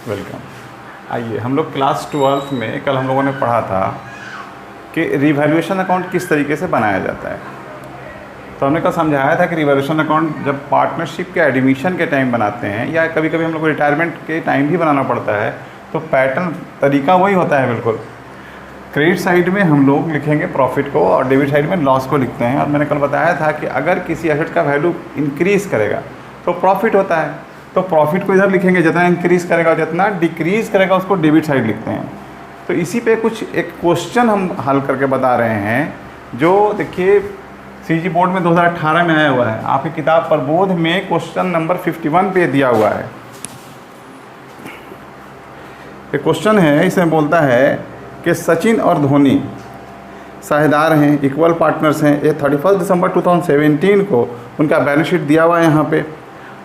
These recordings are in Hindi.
वेलकम। आइए, हम लोग क्लास 12th में कल हम लोगों ने पढ़ा था कि रिवैल्यूएशन अकाउंट किस तरीके से बनाया जाता है। तो हमने कल समझाया था कि रिवैल्यूएशन अकाउंट जब पार्टनरशिप के एडमिशन के टाइम बनाते हैं या कभी कभी हम लोग को रिटायरमेंट के टाइम भी बनाना पड़ता है, तो पैटर्न तरीका वही होता है बिल्कुल। क्रेडिट साइड में हम लोग लिखेंगे प्रॉफिट को और डेबिट साइड में लॉस को लिखते हैं। और मैंने कल बताया था कि अगर किसी एसेट का वैल्यू इंक्रीज़ करेगा तो प्रॉफिट होता है, तो प्रॉफिट को इधर लिखेंगे, जितना इंक्रीज़ करेगा जितना डिक्रीज़ करेगा उसको डेबिट साइड लिखते हैं। तो इसी पे कुछ एक क्वेश्चन हम हल करके बता रहे हैं, जो देखिए सीजी बोर्ड में 2018 में आया हुआ है। आपकी किताब प्रबोध में क्वेश्चन नंबर 51 पे दिया हुआ है। एक क्वेश्चन है, इसमें बोलता है कि सचिन और धोनी साझेदार हैं, इक्वल पार्टनर्स हैं। ये 31 दिसंबर 2017 को उनका बैलेंस शीट दिया हुआ है यहाँ पे,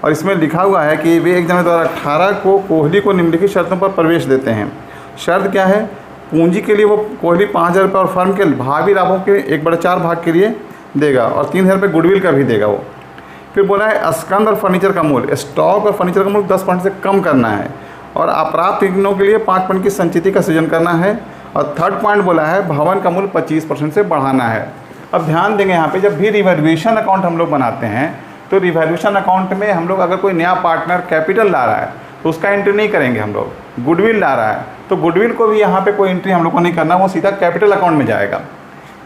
और इसमें लिखा हुआ है कि वे 1 जनवरी 2018 को कोहली को निम्नलिखित शर्तों पर प्रवेश देते हैं। शर्त क्या है? पूंजी के लिए वो कोहली 5,000 रुपये और फर्म के भावी लाभों के 1/4 भाग के लिए देगा और 3,000 रुपये गुडविल का भी देगा वो। फिर बोला है स्कंद और फर्नीचर का मूल्य, स्टॉक और फर्नीचर का मूल्य 10% से कम करना है और अप्राप्त ऋणों के लिए 5% की संचिति का सृजन करना है। और थर्ड पॉइंट बोला है भवन का मूल्य 25% से बढ़ाना है। अब ध्यान देंगे यहाँ पे, जब भी रिवैल्यूएशन अकाउंट हम लोग बनाते हैं तो रिवैल्यूएशन अकाउंट में हम लोग अगर कोई नया पार्टनर कैपिटल ला रहा है तो उसका एंट्री नहीं करेंगे हम लोग। गुडविल ला रहा है तो गुडविल को भी यहाँ पे कोई एंट्री हम लोग को नहीं करना, वो सीधा कैपिटल अकाउंट में जाएगा।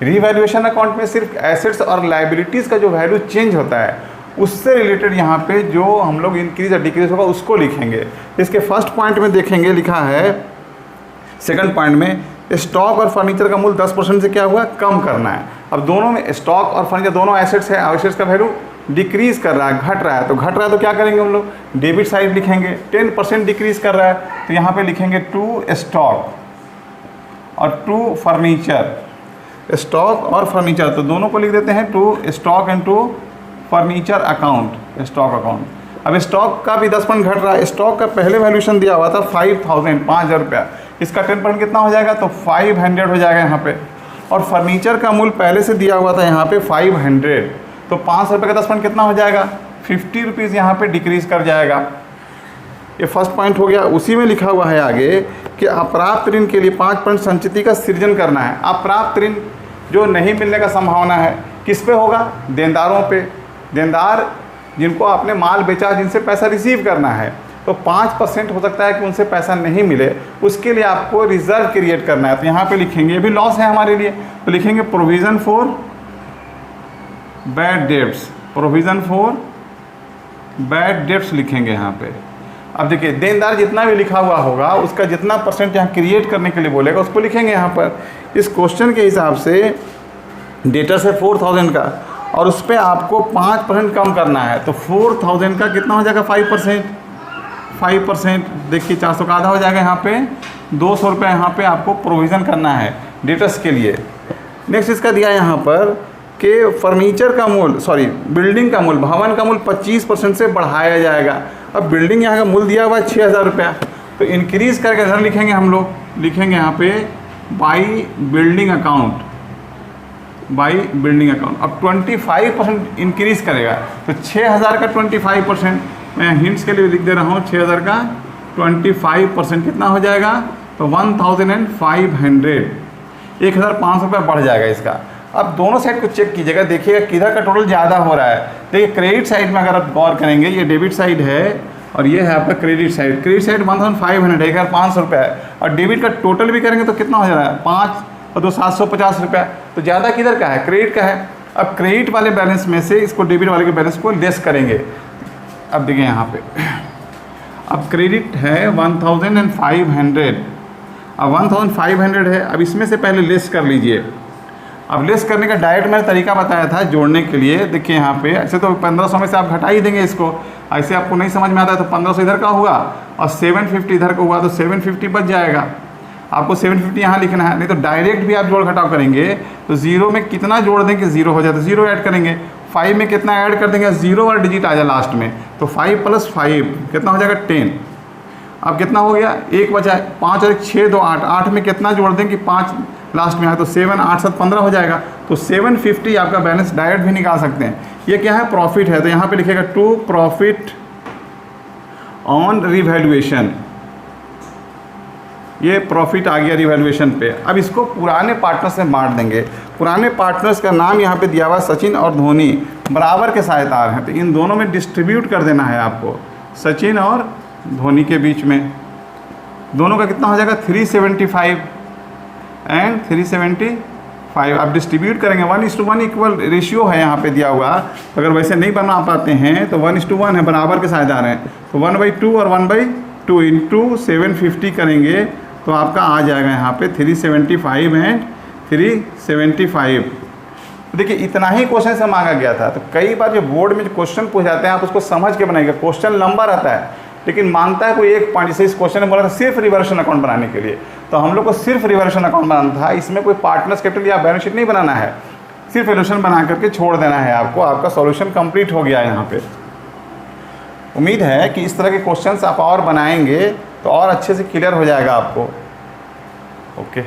रिवैल्यूएशन अकाउंट में सिर्फ एसेट्स और लायबिलिटीज़ का जो वैल्यू चेंज होता है उससे रिलेटेड यहाँ पे जो हम लोग इंक्रीज और डिक्रीज होगा उसको लिखेंगे। इसके फर्स्ट पॉइंट में देखेंगे, लिखा है सेकंड पॉइंट में स्टॉक और फर्नीचर का मूल्य 10% से क्या हुआ, कम करना है। अब दोनों में स्टॉक और फर्नीचर दोनों एसेट्स है, एसेट्स का वैल्यू डिक्रीज कर रहा है, घट रहा है, तो घट रहा है तो क्या करेंगे हम लोग, डेबिट साइड लिखेंगे। 10% डिक्रीज कर रहा है तो यहाँ पे लिखेंगे टू स्टॉक और टू फर्नीचर। स्टॉक और फर्नीचर तो दोनों को लिख देते हैं to stock and to furniture account, stock account. अब स्टॉक का भी 10% घट रहा है। स्टॉक का पहले वैल्यूएशन दिया हुआ था 5,000 रुपया, इसका 10% कितना हो जाएगा, तो 500 हो जाएगा यहाँ पे। और फर्नीचर का मूल्य पहले से दिया हुआ था यहाँ पे 500, तो 500 रुपये का 10% कितना हो जाएगा, 50 रुपीज़ यहाँ पे डिक्रीज़ कर जाएगा। ये फर्स्ट पॉइंट हो गया। उसी में लिखा हुआ है आगे कि अप्राप्त ऋण के लिए 5% संचिति का सृजन करना है। अप्राप्त ऋण जो नहीं मिलने का संभावना है किस पे होगा, देनदारों पे। देनदार जिनको आपने माल बेचा, जिनसे पैसा रिसीव करना है, तो 5% हो सकता है कि उनसे पैसा नहीं मिले, उसके लिए आपको रिजर्व क्रिएट करना है। तो यहाँ पे लिखेंगे, ये भी लॉस है हमारे लिए, तो लिखेंगे provision for bad debts, provision for bad debts लिखेंगे यहाँ पे। अब देखिए, देनदार जितना भी लिखा हुआ होगा उसका जितना परसेंट यहाँ क्रिएट करने के लिए बोलेगा उसको लिखेंगे यहाँ पर। इस क्वेश्चन के हिसाब से डेटर्स है 4,000 का और उस पर आपको 5% कम करना है, तो 4,000 का कितना हो जाएगा, 5%। देखिए 400 का आधा हो जाएगा, यहाँ पे 200 रुपये यहाँ पे आपको प्रोविज़न करना है डेटर्स के लिए। नेक्स्ट इसका दिया यहाँ पर कि फर्नीचर का मूल्य, बिल्डिंग का मूल्य, भवन का मूल्य 25% से बढ़ाया जाएगा। अब बिल्डिंग यहाँ का मूल्य दिया हुआ है 6,000 रुपया, तो इंक्रीज़ करके इधर लिखेंगे हम लोग, लिखेंगे यहाँ पे बाई बिल्डिंग अकाउंट। अब 25% इंक्रीज़ करेगा, तो 6,000 का 25%, मैं हिंट्स के लिए लिख दे रहा हूँ, 6,000 का 25% कितना हो जाएगा, तो 1,500, 1,500 रुपये बढ़ जाएगा इसका। अब दोनों साइड को चेक कीजिएगा, देखिएगा किधर का टोटल ज़्यादा हो रहा है। देखिए क्रेडिट साइड में अगर आप गौर करेंगे, ये डेबिट साइड है और ये है आपका क्रेडिट साइड। क्रेडिट साइड 1,500, 1,500 रुपये है, और डेबिट का टोटल भी करेंगे तो कितना हो जा रहा है, 5 और 2 750 रुपये। तो ज़्यादा किधर का है, क्रेडिट का है। अब क्रेडिट वाले बैलेंस में से इसको डेबिट वाले के बैलेंस को लेस करेंगे। अब देखिए यहाँ पे, अब क्रेडिट है 1,500, अब 1,500 है, अब इसमें से पहले लेस कर लीजिए। अब लेस करने का डायरेक्ट मैंने तरीका बताया था जोड़ने के लिए। देखिए यहाँ पे, ऐसे तो 1500 में से आप घटा ही देंगे इसको, ऐसे आपको नहीं समझ में आता है तो 1500 इधर का हुआ और 750 इधर का हुआ, तो 750 बच जाएगा। आपको 750 यहाँ लिखना है, नहीं तो डायरेक्ट भी आप जोड़ घटाव करेंगे तो 0 में कितना जोड़ देंगे, 0 हो जाए तो 0 ऐड करेंगे। 5 में कितना ऐड कर देंगे, 0 वाला डिजिट आ जाए लास्ट में, तो 5 + 5 कितना हो जाएगा, 10। अब कितना हो गया, 1 बचा, 5 और 1 6 2 8, 8 में कितना जोड़ देंगे, 5 लास्ट में आए तो 7 8 7 15 हो जाएगा। तो 750 आपका बैलेंस डायरेक्ट भी निकाल सकते हैं। ये क्या है, प्रॉफिट है, तो यहाँ पे लिखेगा टू प्रॉफिट ऑन रिवैल्यूएशन, ये प्रॉफिट आ गया रिवैल्यूएशन पे। अब इसको पुराने पार्टनर्स में बांट देंगे। पुराने पार्टनर्स का नाम यहाँ पे दिया हुआ सचिन और धोनी बराबर के साझेदार हैं, तो इन दोनों में डिस्ट्रीब्यूट कर देना है आपको, सचिन और धोनी के बीच में। दोनों का कितना हो जाएगा 375 एंड 375। आप डिस्ट्रीब्यूट करेंगे 1:1 इक्वल रेशियो है यहाँ पे दिया हुआ। अगर वैसे नहीं बना पाते हैं तो 1:1 है, बराबर के साझेदार हैं, तो 1/2 और 1/2 इंटू 750 करेंगे तो आपका आ जाएगा यहाँ पे 375 एंड 375। देखिए इतना ही क्वेश्चन से मांगा गया था। तो कई बार जो बोर्ड में जो क्वेश्चन पूछ जाते हैं आप उसको समझ के बनाएंगे। क्वेश्चन लंबा रहता है लेकिन मांगता है कोई एक पॉइंट। जैसे इस क्वेश्चन में बोला था सिर्फ रिवर्शन अकाउंट बनाने के लिए, तो हम लोग को सिर्फ रिवर्शन अकाउंट बनाना था। इसमें कोई पार्टनर्स कैपिटल या बैलेंस शीट नहीं बनाना है, सिर्फ वैल्यूएशन बना करके छोड़ देना है आपको। आपका सॉल्यूशन कंप्लीट हो गया है यहाँ पे। उम्मीद है कि इस तरह के क्वेश्चंस आप और बनाएंगे तो और अच्छे से क्लियर हो जाएगा आपको। ओके।